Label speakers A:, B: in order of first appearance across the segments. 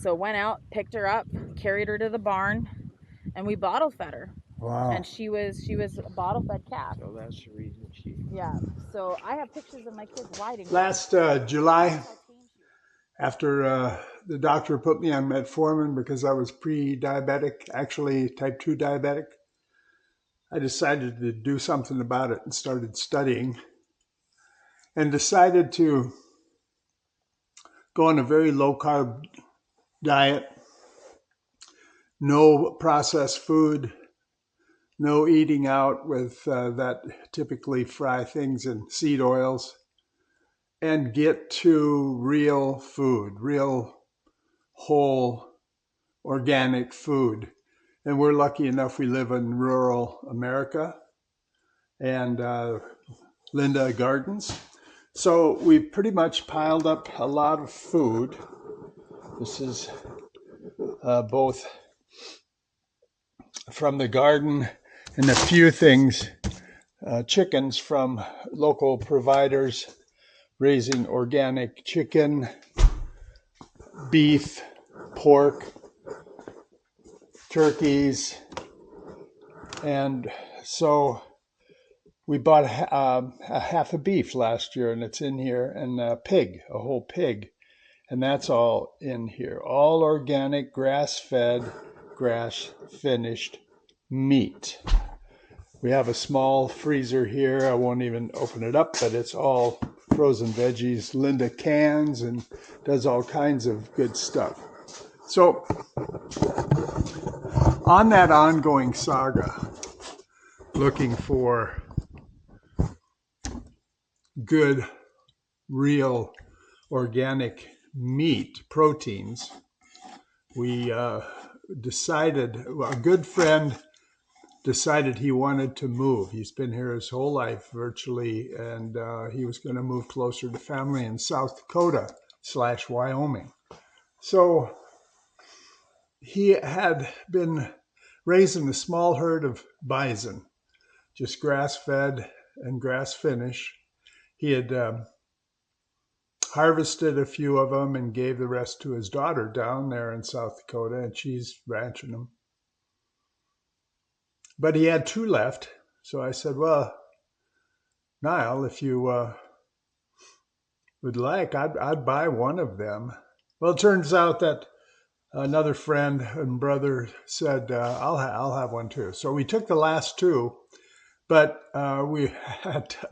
A: So went out, picked her up, carried her to the barn, and we bottle fed her.
B: Wow.
A: And she was a bottle fed calf.
C: So that's the reason she.
A: Yeah. So I have pictures of my kids riding.
B: Last July, after the doctor put me on metformin because I was pre-diabetic, actually type 2 diabetic, I decided to do something about it and started studying and decided to go on a very low carb diet, no processed food, no eating out with that typically fry things in seed oils, and get to real food, real whole organic food. And we're lucky enough we live in rural America and Linda gardens. So we pretty much piled up a lot of food. This is both from the garden and a few things, chickens from local providers raising organic chicken, beef, pork, turkeys. And so we bought a half a beef last year, and it's in here, and a pig, a whole pig. And that's all in here. All organic, grass-fed, grass-finished meat. We have a small freezer here. I won't even open it up, but it's all frozen veggies. Linda cans and does all kinds of good stuff. So on that ongoing saga, looking for good, real, organic meat, proteins, we decided, a good friend decided he wanted to move. He's been here his whole life virtually, and he was going to move closer to family in South Dakota / Wyoming. So he had been raising a small herd of bison, just grass-fed and grass-finished. He had harvested a few of them and gave the rest to his daughter down there in South Dakota, and she's ranching them. But he had 2 left, so I said, well, Niall, if you would like, I'd buy one of them. Well, it turns out that another friend and brother said, I'll have one too. So we took the last 2, but we had to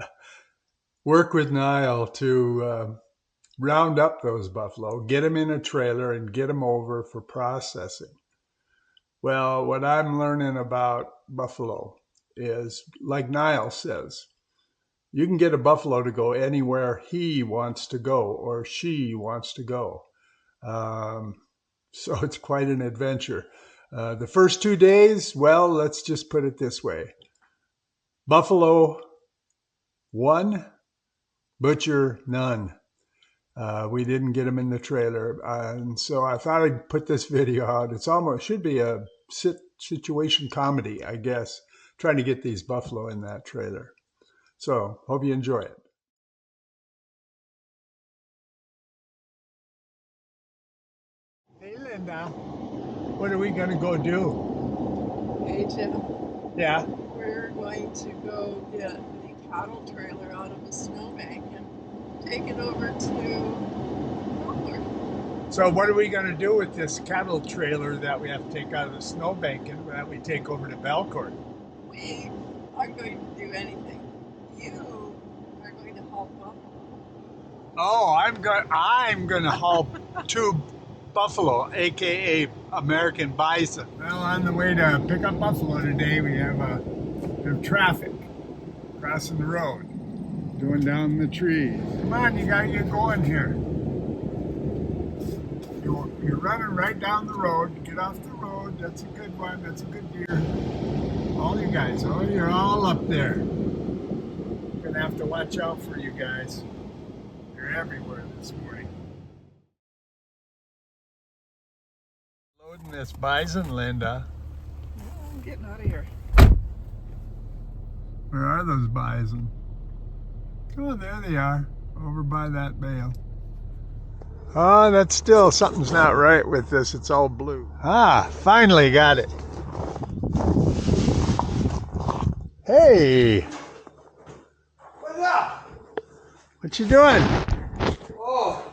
B: work with Niall to round up those buffalo, get them in a trailer, and get them over for processing. Well, what I'm learning about buffalo is, like Niall says, you can get a buffalo to go anywhere he wants to go or she wants to go. So it's quite an adventure. The first 2 days, well, let's just put it this way. Buffalo 1, butcher none. We didn't get them in the trailer. And so I thought I'd put this video out. It's almost, should be a situation comedy, I guess, trying to get these buffalo in that trailer. So hope you enjoy it. Hey, Linda, what are we going to go do?
D: Hey, Tim.
B: Yeah.
D: We're going to go get the cattle trailer out of the snowbank and take it over to Belcourt.
B: So what are we going to do with this cattle trailer that we have to take out of the snowbank and that we take over to Belcourt?
D: We aren't going to do anything. You are going to haul buffalo.
B: Oh, I'm going to haul 2 buffalo, aka American bison. Well, on the way to pick up buffalo today, we have a bit of traffic crossing the road, going down the trees. Come on, you gotta get going here. You're running right down the road. Get off the road. That's a good one. That's a good deer. All you guys, you're all up there. I'm gonna have to watch out for you guys. You're everywhere this morning. Loading this bison, Linda.
D: I'm getting out of here.
B: Where are those bison? Oh, there they are, over by that bale. Oh, that's still, something's not right with this. It's all blue. Ah, finally got it. Hey,
C: What's up?
B: what you doing?
C: Oh.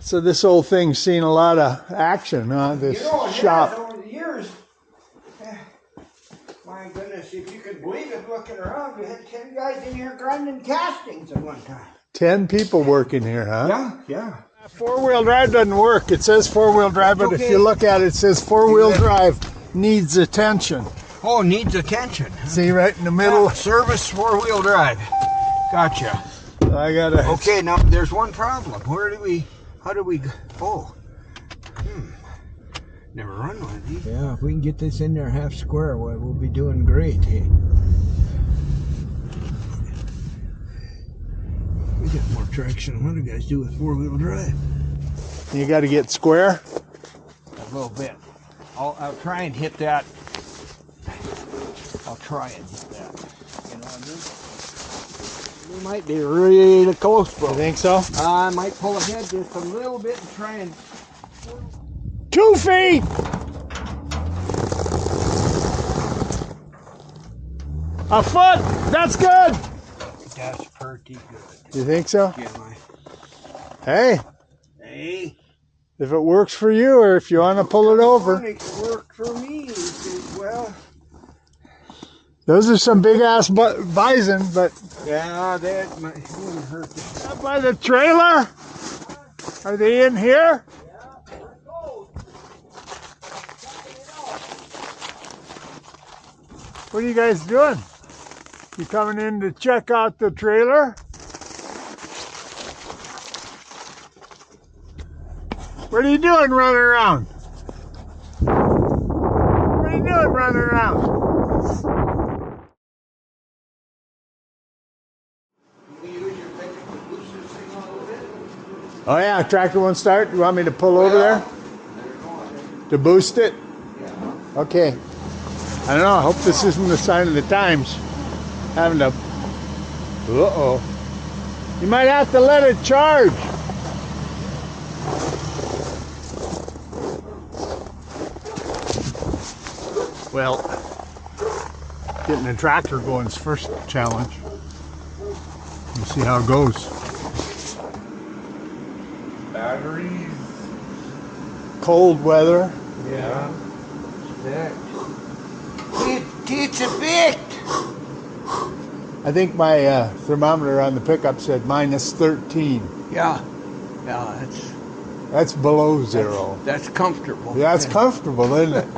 B: So this old thing's seen a lot of action, huh? This shop.
C: Over the years, my goodness, if you could believe it, looking around, we had 10 guys in here grinding castings at one time.
B: 10 people working here, huh?
C: Yeah.
B: Four-wheel drive doesn't work. It says four-wheel drive, but
C: okay.
B: if you look at it, it says four-wheel drive needs attention.
C: Oh, needs attention.
B: See right in the middle?
C: Service 4-wheel drive. Gotcha.
B: I gotta.
C: Okay, now there's one problem. How do we, never run one of these. Yeah, if we can get this in there half square, well, we'll be doing great, hey? We get more traction than other guys do with 4-wheel drive.
B: You got to get square.
C: A little bit. I'll try and hit that. I'll try and hit that. You know what I mean? We might be really close, bro.
B: You think so?
C: I might pull ahead just a little bit and try and...
B: 2 feet! A foot! That's good!
C: That's pretty good.
B: You think so?
C: Yeah,
B: Hey,
C: hey.
B: if it works for you or if you want to pull it over.
C: It worked for me. Well...
B: Those are some big-ass bison, but...
C: Yeah, that wouldn't hurt.
B: Up by the trailer? Are they in here? What are you guys doing? You coming in to check out the trailer? What are you doing running around? What are you doing running around? Oh yeah, tractor won't start? You want me to pull over there? To boost it? Okay. I don't know, I hope this isn't the sign of the times. Having to... Uh-oh. You might have to let it charge. Well, getting the tractor going is first challenge. We'll see how it goes.
C: Batteries.
B: Cold weather.
C: Yeah. It's a bit.
B: I think my thermometer on the pickup said minus 13.
C: Yeah,
B: That's below zero.
C: that's comfortable.
B: Yeah, it's comfortable, isn't it?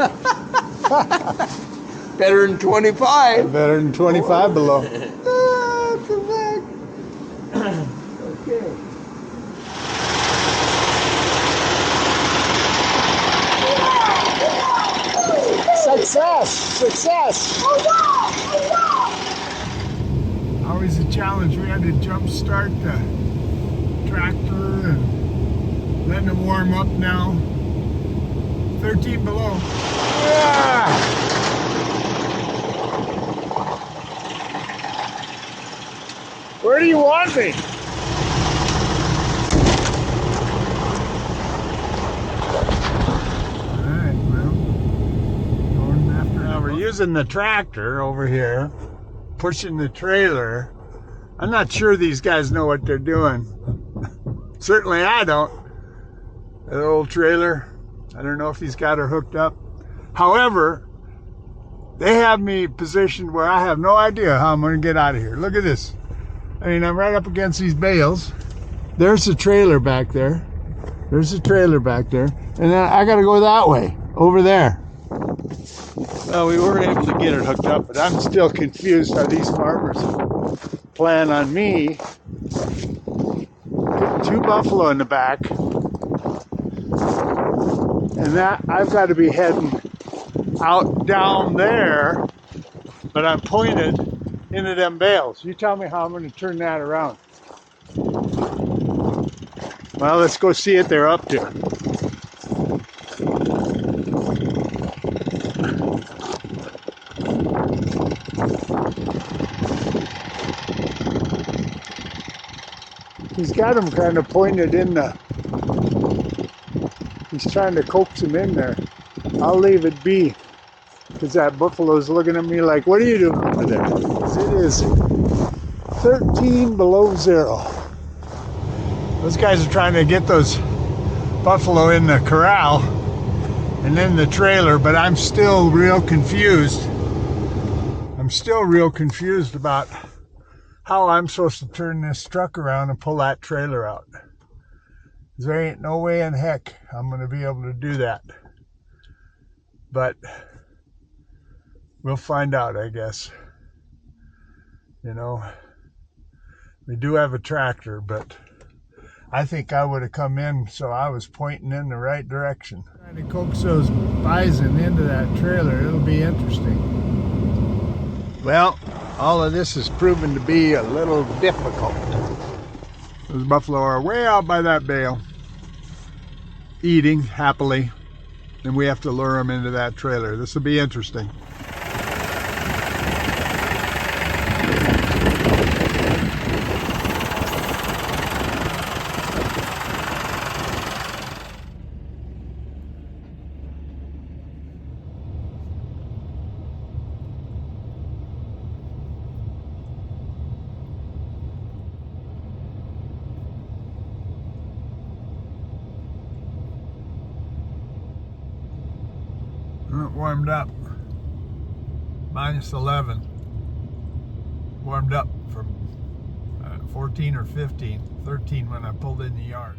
C: Better than 25.
B: Better than 25 below.
C: Okay.
B: Success! Always a challenge. We had to jump start the tractor and letting it warm up now. 13 below. Yeah. Where do you want me? We're using the tractor over here, pushing the trailer. I'm not sure these guys know what they're doing. Certainly I don't. That old trailer, I don't know if he's got her hooked up. However, they have me positioned where I have no idea how I'm going to get out of here. Look at this. I mean, I'm right up against these bales. There's the trailer back there. There's the trailer back there. And then I got to go that way, over there. Well, we were able to get it hooked up, but I'm still confused how these farmers plan on me getting 2 buffalo in the back, and that I've got to be heading out down there, but I'm pointed into them bales. You tell me how I'm going to turn that around. Well, let's go see what they're up to. He's got him kind of pointed in the, he's trying to coax him in there. I'll leave it be, because that buffalo's looking at me like, what are you doing over there? It is 13 below zero. Those guys are trying to get those buffalo in the corral and in the trailer, but I'm still real confused. I'm still real confused about how I'm supposed to turn this truck around and pull that trailer out. There ain't no way in heck I'm going to be able to do that. But we'll find out, I guess. You know, we do have a tractor, but I think I would have come in so I was pointing in the right direction. Trying to coax those bison into that trailer, it'll be interesting. Well, all of this has proven to be a little difficult. Those buffalo are way out by that bale, eating happily, and we have to lure them into that trailer. This will be interesting. It warmed up, minus 11, warmed up from 14 or 15, 13 when I pulled in the yard.